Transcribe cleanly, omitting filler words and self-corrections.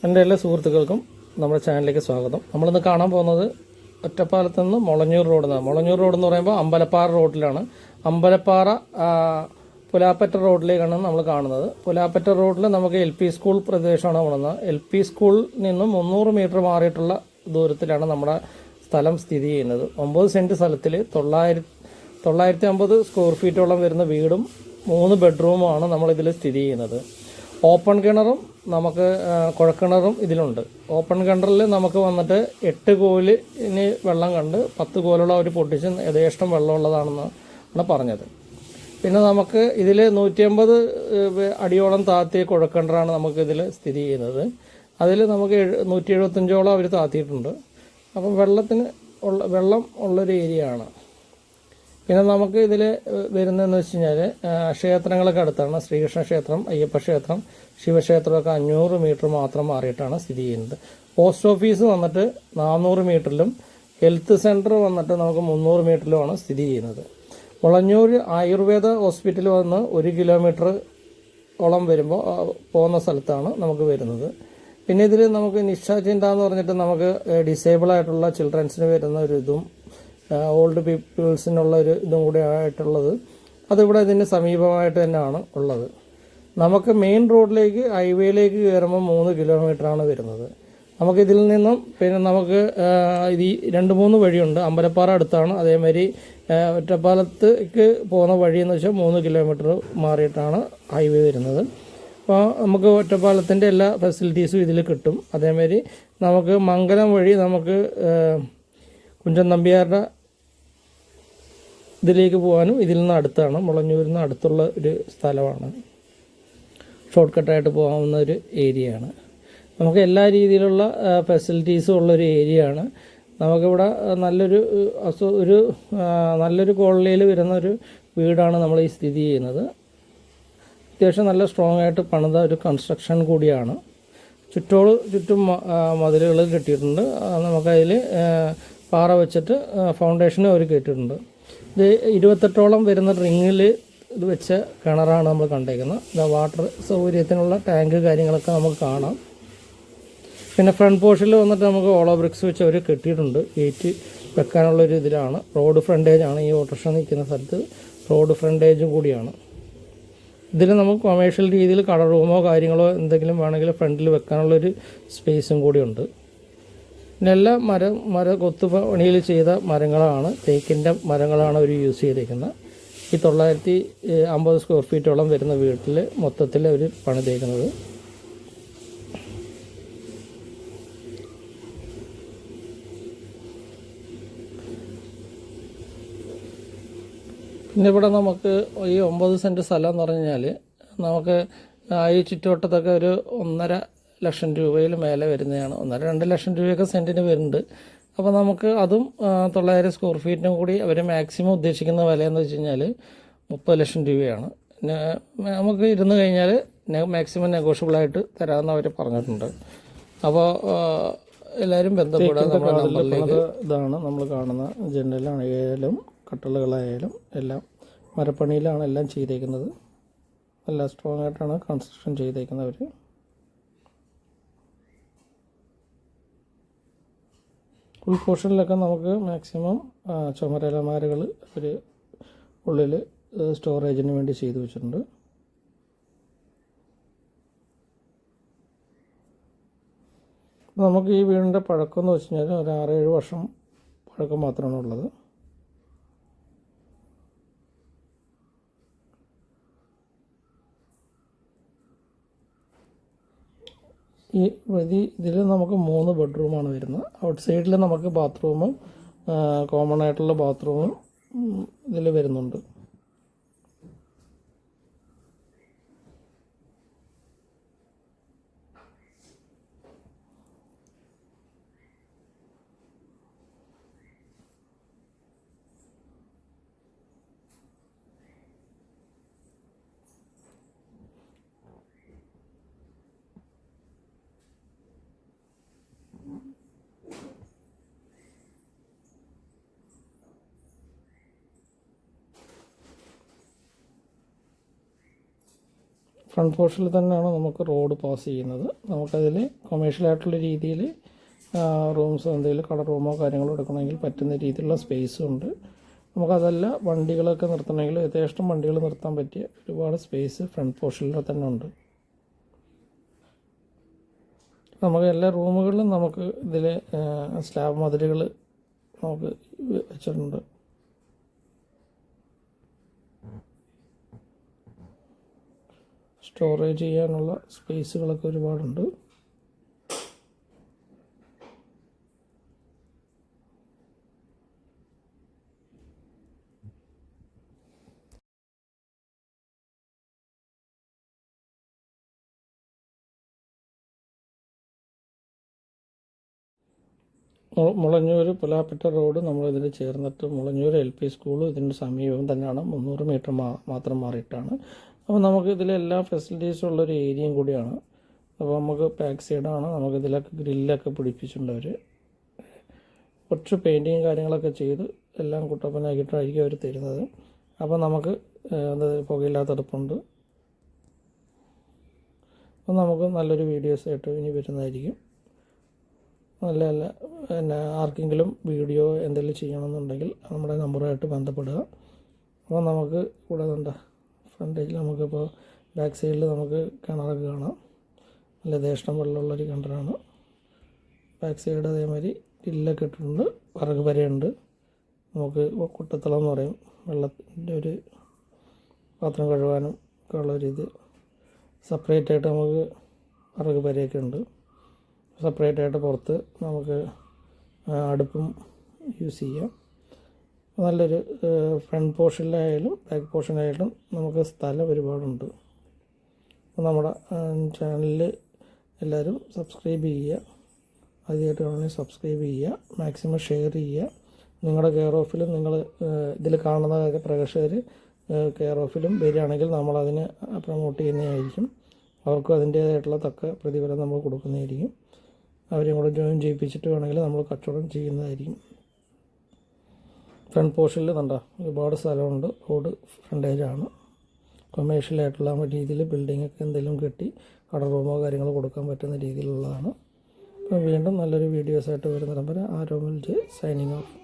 എൻ്റെ എല്ലാ സുഹൃത്തുക്കൾക്കും നമ്മുടെ ചാനലിലേക്ക് സ്വാഗതം. നമ്മളിന്ന് കാണാൻ പോകുന്നത് ഒറ്റപ്പാലത്ത് നിന്ന് മുളഞ്ഞൂർ റോഡ് നിന്നാണ്. മുളഞ്ഞൂർ റോഡ് എന്ന് പറയുമ്പോൾ അമ്പലപ്പാറ റോഡിലാണ്. അമ്പലപ്പാറ പുലാപ്പറ്റ റോഡിലേക്കാണ് നമ്മൾ കാണുന്നത്. പുലാപ്പറ്റ റോഡിൽ നമുക്ക് എൽ പി സ്കൂൾ പ്രദേശമാണ് കാണുന്നത്. എൽ പി സ്കൂളിൽ നിന്നും 300 മീറ്റർ മാറിയിട്ടുള്ള ദൂരത്തിലാണ് നമ്മുടെ സ്ഥലം സ്ഥിതി ചെയ്യുന്നത്. 9 സെൻറ്റ് സ്ഥലത്തിൽ 950 സ്ക്വയർ ഫീറ്റോളം വരുന്ന വീടും 3 ബെഡ്റൂമുമാണ് നമ്മളിതിൽ സ്ഥിതി ചെയ്യുന്നത്. ഓപ്പൺ കിണറും കുഴക്കിണറും ഇതിലുണ്ട്. ഓപ്പൺ കിണറിൽ നമുക്ക് വന്നിട്ട് 8 കോലിന് വെള്ളം കണ്ട് 10 കോലുള്ള ഒരു പൊട്ടിച്ച് യഥേഷ്ടം വെള്ളമുള്ളതാണെന്നാണ് പറഞ്ഞത്. പിന്നെ നമുക്ക് ഇതിൽ 150 അടിയോളം താഴ്ത്തിയ കുഴക്കിണറാണ് നമുക്കിതിൽ സ്ഥിതി ചെയ്യുന്നത്. അതിൽ നമുക്ക് 175ഓളം അവർ താഴ്ത്തിയിട്ടുണ്ട്. അപ്പം വെള്ളം ഉള്ളൊരു ഏരിയ ആണ്. പിന്നെ നമുക്ക് ഇതിൽ വരുന്നതെന്ന് വെച്ച് കഴിഞ്ഞാൽ ക്ഷേത്രങ്ങളൊക്കെ അടുത്താണ്. ശ്രീകൃഷ്ണ ക്ഷേത്രം, അയ്യപ്പ ക്ഷേത്രം, ശിവക്ഷേത്രമൊക്കെ 500 മീറ്റർ മാത്രം മാറിയിട്ടാണ് സ്ഥിതി ചെയ്യുന്നത്. പോസ്റ്റ് ഓഫീസ് വന്നിട്ട് 400 മീറ്ററിലും ഹെൽത്ത് സെൻറ്റർ വന്നിട്ട് നമുക്ക് 300 മീറ്ററിലുമാണ് സ്ഥിതി ചെയ്യുന്നത്. മുളഞ്ഞൂർ ആയുർവേദ ഹോസ്പിറ്റൽ വന്ന് 1 കിലോമീറ്റർ ഓളം വരുമ്പോൾ പോകുന്ന സ്ഥലത്താണ് നമുക്ക് വരുന്നത്. പിന്നെ ഇതിൽ നമുക്ക് നിഷ ചിന്ത എന്ന് പറഞ്ഞിട്ട് നമുക്ക് ഡിസേബിൾ ആയിട്ടുള്ള ചിൽഡ്രൻസിന് വരുന്ന ഒരു ഇതും ഓൾഡ് പീപ്പിൾസിനുള്ള ഒരു ഇതും കൂടി ആയിട്ടുള്ളത് അതിവിടെ ഇതിന് സമീപമായിട്ട് തന്നെയാണ് ഉള്ളത്. നമുക്ക് മെയിൻ റോഡിലേക്ക് ഹൈവേയിലേക്ക് കയറുമ്പോൾ 3 കിലോമീറ്ററാണ് വരുന്നത്. നമുക്കിതിൽ നിന്നും പിന്നെ നമുക്ക് ഈ 2-3 വഴിയുണ്ട്. അമ്പലപ്പാറ അടുത്താണ്. അതേമാതിരി ഒറ്റപ്പാലത്തേക്ക് പോകുന്ന വഴിയെന്ന് വെച്ചാൽ 3 കിലോമീറ്റർ മാറിയിട്ടാണ് ഹൈവേ വരുന്നത്. അപ്പോൾ നമുക്ക് ഒറ്റപ്പാലത്തിൻ്റെ എല്ലാ ഫെസിലിറ്റീസും ഇതിൽ കിട്ടും. അതേമാതിരി നമുക്ക് മംഗലം വഴി നമുക്ക് കുഞ്ചൻ നമ്പ്യാരുടെ ഇതിലേക്ക് പോകാനും ഇതിൽ നിന്ന് അടുത്താണ്. മുളഞ്ഞൂരിൽ നിന്ന് അടുത്തുള്ള ഒരു സ്ഥലമാണ്. ഷോർട്ട് കട്ടായിട്ട് പോകാവുന്ന ഒരു ഏരിയയാണ്. നമുക്ക് എല്ലാ രീതിയിലുള്ള ഫെസിലിറ്റീസും ഉള്ളൊരു ഏരിയയാണ്. നമുക്കിവിടെ നല്ലൊരു കോളനിയിൽ വരുന്ന ഒരു വീടാണ് നമ്മൾ ഈ സ്ഥിതി ചെയ്യുന്നത്. അത്യാവശ്യം നല്ല സ്ട്രോങ് ആയിട്ട് പണിത ഒരു കൺസ്ട്രക്ഷൻ കൂടിയാണ്. ചുറ്റും മതിലുകൾ കെട്ടിയിട്ടുണ്ട്. നമുക്കതിൽ പാറ വെച്ചിട്ട് ഫൗണ്ടേഷനും അവർ കെട്ടിയിട്ടുണ്ട്. ഇത് 28ഓളം വരുന്ന റിങ്ങിൽ ഇത് വെച്ച കിണറാണ് നമ്മൾ കണ്ടേക്കുന്നത്. വാട്ടർ സൗകര്യത്തിനുള്ള ടാങ്ക് കാര്യങ്ങളൊക്കെ നമുക്ക് കാണാം. പിന്നെ ഫ്രണ്ട് പോർഷനിൽ വന്നിട്ട് നമുക്ക് ഓളോ ബ്രിക്സ് വെച്ച് അവർ കെട്ടിയിട്ടുണ്ട്. ഗേറ്റ് വെക്കാനുള്ളൊരു ഇതിലാണ്. റോഡ് ഫ്രണ്ടേജാണ് ഈ ഓട്ടോറിക്ഷ നിൽക്കുന്ന സ്ഥലത്ത്. റോഡ് ഫ്രണ്ടേജും കൂടിയാണ്. ഇതിൽ നമുക്ക് കൊമേഴ്ഷ്യൽ രീതിയിൽ കട റൂമോ കാര്യങ്ങളോ എന്തെങ്കിലും വേണമെങ്കിൽ ഫ്രണ്ടിൽ വെക്കാനുള്ളൊരു സ്പേസും കൂടിയുണ്ട്. പിന്നെ എല്ലാം കൊത്തു പണിയിൽ ചെയ്ത മരങ്ങളാണ്. തേക്കിൻ്റെ മരങ്ങളാണ് അവർ യൂസ് ചെയ്തേക്കുന്നത്. ഈ 950 സ്ക്വയർ ഫീറ്റോളം വരുന്ന വീട്ടിൽ മൊത്തത്തിൽ അവർ പണിതേക്കുന്നത്. പിന്നെ ഇവിടെ നമുക്ക് ഈ 9 സെൻറ്റ് സ്ഥലം എന്ന് പറഞ്ഞു കഴിഞ്ഞാൽ നമുക്ക് ഈ ചുറ്റുവട്ടത്തൊക്കെ ഒരു 1.5 ലക്ഷം രൂപയിൽ മേലെ വരുന്നതാണ്. 1.5-2 ലക്ഷം രൂപയൊക്കെ സെൻറ്റിന് വരുന്നുണ്ട്. അപ്പോൾ നമുക്ക് അതും 900 സ്ക്വയർ ഫീറ്റിനും കൂടി അവർ മാക്സിമം ഉദ്ദേശിക്കുന്ന വിലയെന്ന് വെച്ച് കഴിഞ്ഞാൽ 30 ലക്ഷം രൂപയാണ്. നമുക്ക് ഇരുന്ന് കഴിഞ്ഞാൽ മാക്സിമം നെഗോഷ്യബിളായിട്ട് തരാമെന്ന് അവർ പറഞ്ഞിട്ടുണ്ട്. അപ്പോൾ എല്ലാവരും ബന്ധപ്പെടാൻ നമ്മുടെ നമ്പറിലേക്ക്. ഇതാണ് നമ്മൾ കാണുന്ന ജനലായാലും കട്ടളുകളായാലും എല്ലാം മരപ്പണിയിലാണ് എല്ലാം ചെയ്തേക്കുന്നത്. നല്ല സ്ട്രോങ് ആയിട്ടാണ് കൺസ്ട്രക്ഷൻ ചെയ്തേക്കുന്നവർ. ഉൾപോർഷനിലൊക്കെ നമുക്ക് മാക്സിമം ചുമരലമാരകൾ ഒരു ഉള്ളിൽ സ്റ്റോറേജിന് വേണ്ടി ചെയ്തു വെച്ചിട്ടുണ്ട്. നമുക്ക് ഈ വീടിൻ്റെ പഴക്കം എന്ന് വെച്ച് കഴിഞ്ഞാൽ ഒരു 6-7 വർഷം പഴക്കം മാത്രമാണ് ഉള്ളത്. ഇതിൽ നമുക്ക് 3 ബെഡ്റൂമാണ് വരുന്നത്. ഔട്ട് സൈഡിൽ നമുക്ക് ബാത്റൂമും കോമൺ ആയിട്ടുള്ള ബാത്റൂമും ഇതിൽ വരുന്നുണ്ട്. ഫ്രണ്ട് പോർഷനിൽ തന്നെയാണ് നമുക്ക് റോഡ് പാസ് ചെയ്യുന്നത്. നമുക്കതിൽ കൊമേഴ്ഷ്യലായിട്ടുള്ള രീതിയിൽ റൂംസോ എന്തെങ്കിലും കട റൂമോ കാര്യങ്ങളോ എടുക്കണമെങ്കിൽ പറ്റുന്ന രീതിയിലുള്ള സ്പേസും ഉണ്ട്. നമുക്കതല്ല വണ്ടികളൊക്കെ നിർത്തണമെങ്കിൽ യഥേഷ്ടം വണ്ടികൾ നിർത്താൻ പറ്റിയ ഒരുപാട് സ്പേസ് ഫ്രണ്ട് പോർഷനിൽ തന്നെ ഉണ്ട്. നമുക്ക് എല്ലാ റൂമുകളിലും നമുക്ക് ഇതിൽ സ്ലാബ് മതിലുകൾ നമുക്ക് വെച്ചിട്ടുണ്ട്. സ്റ്റോറേജ് ചെയ്യാനുള്ള സ്പേസുകളൊക്കെ ഒരുപാടുണ്ട്. മുളഞ്ഞൂർ പുലാപ്പറ്റ റോഡ് നമ്മളിതിൽ ചേർന്നിട്ട് മുളഞ്ഞൂർ LP സ്കൂൾ ഇതിൻ്റെ സമീപം തന്നെയാണ്. 300 മീറ്റർ മാത്രം മാറിയിട്ടാണ്. അപ്പോൾ നമുക്ക് ഇതിലെല്ലാ ഫെസിലിറ്റീസും ഉള്ളൊരു ഏരിയയും കൂടിയാണ്. അപ്പോൾ നമുക്ക് ബാക്ക് സൈഡാണ്. നമുക്കിതിലൊക്കെ ഗ്രില്ലൊക്കെ പിടിപ്പിച്ചിട്ടുണ്ട്. അവർ കുറച്ച് പെയിൻറ്റിങ് കാര്യങ്ങളൊക്കെ ചെയ്ത് എല്ലാം കുട്ടപ്പനാക്കിയിട്ടായിരിക്കും അവർ തരുന്നത്. അപ്പോൾ നമുക്ക് പുകയില്ലാത്ത അടുപ്പുണ്ട്. അപ്പോൾ നമുക്ക് നല്ലൊരു വീഡിയോസായിട്ട് ഇനി വരുന്നതായിരിക്കും. നല്ല പിന്നെ ആർക്കെങ്കിലും വീഡിയോ എന്തെങ്കിലും ചെയ്യണമെന്നുണ്ടെങ്കിൽ നമ്മുടെ നമ്പറുമായിട്ട് ബന്ധപ്പെടുക. അപ്പോൾ നമുക്ക് കൂടെ ഫ്രണ്ടേജിൽ നമുക്കിപ്പോൾ ബാക്ക് സൈഡിൽ നമുക്ക് കിണറൊക്കെ കാണാം. നല്ല ദേഷ്ടം വെള്ളമുള്ളൊരു കിണറാണ്. ബാക്ക് സൈഡ് അതേമാതിരി ഗ്രില്ലൊക്കെ ഇട്ടിട്ടുണ്ട്. വിറക് വരയുണ്ട്. നമുക്ക് കുട്ടത്തളം എന്ന് പറയും, വെള്ളത്തിൻ്റെ ഒരു പാത്രം കഴുകാനും ഒക്കെ ഉള്ളൊരിത്. സെപ്പറേറ്റായിട്ട് നമുക്ക് വിറക് വരയൊക്കെ ഉണ്ട്. സെപ്പറേറ്റായിട്ട് പുറത്ത് നമുക്ക് അടുപ്പും യൂസ് ചെയ്യാം. നല്ലൊരു ഫ്രണ്ട് പോർഷനിലായാലും ബാക്ക് പോർഷനായാലും നമുക്ക് സ്ഥലം ഒരുപാടുണ്ട്. അപ്പോൾ നമ്മുടെ ചാനലിൽ എല്ലാവരും സബ്സ്ക്രൈബ് ചെയ്യുക. ആദ്യമായിട്ട് വേണമെങ്കിൽ സബ്സ്ക്രൈബ് ചെയ്യുക, മാക്സിമം ഷെയർ ചെയ്യുക. നിങ്ങളുടെ കെയർ ഓഫിലും നിങ്ങൾ ഇതിൽ കാണുന്ന പ്രേക്ഷകർ കെയർ ഓഫിലും വരികയാണെങ്കിൽ നമ്മളതിനെ പ്രൊമോട്ട് ചെയ്യുന്നതായിരിക്കും. അവർക്കും അതിൻ്റേതായിട്ടുള്ള തക്ക പ്രതിഫലം നമ്മൾ കൊടുക്കുന്നതായിരിക്കും. അവരെയും കൂടെ ജോയിൻ ചെയ്യിപ്പിച്ചിട്ട് വേണമെങ്കിൽ നമ്മൾ കച്ചവടം ചെയ്യുന്നതായിരിക്കും. ഫ്രണ്ട് പോർഷനിൽ ഒരുപാട് സ്ഥലമുണ്ട്. റോഡ് ഫ്രണ്ടേജാണ്. കൊമേഴ്ഷ്യലായിട്ടുള്ള രീതിയിൽ ബിൽഡിങ്ങൊക്കെ എന്തെങ്കിലും കെട്ടി കട റൂമോ കാര്യങ്ങളോ കൊടുക്കാൻ പറ്റുന്ന രീതിയിലുള്ളതാണ്. അപ്പോൾ വീണ്ടും നല്ലൊരു വീഡിയോസായിട്ട് വരുന്നിടം വരെ ആരോമൽ ജെ സൈനിങ് ഓഫ്.